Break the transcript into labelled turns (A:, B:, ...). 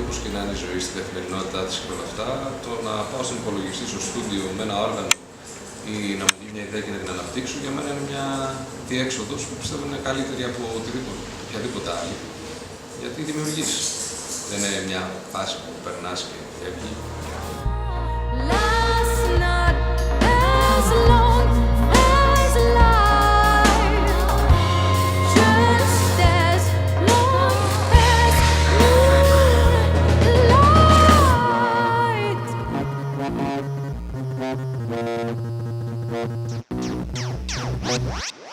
A: Όπως και να είναι η ζωή στην καθημερινότητά της και όλα αυτά, το να πάω στον υπολογιστή, στο στούντιο με ένα όργανο ή να μου βγει μια ιδέα και να την αναπτύξω, για μένα είναι μια διέξοδος που πιστεύω είναι καλύτερη από οποιαδήποτε άλλη. Γιατί δημιουργείς. Δεν είναι μια φάση που περνάς και φεύγει.
B: What?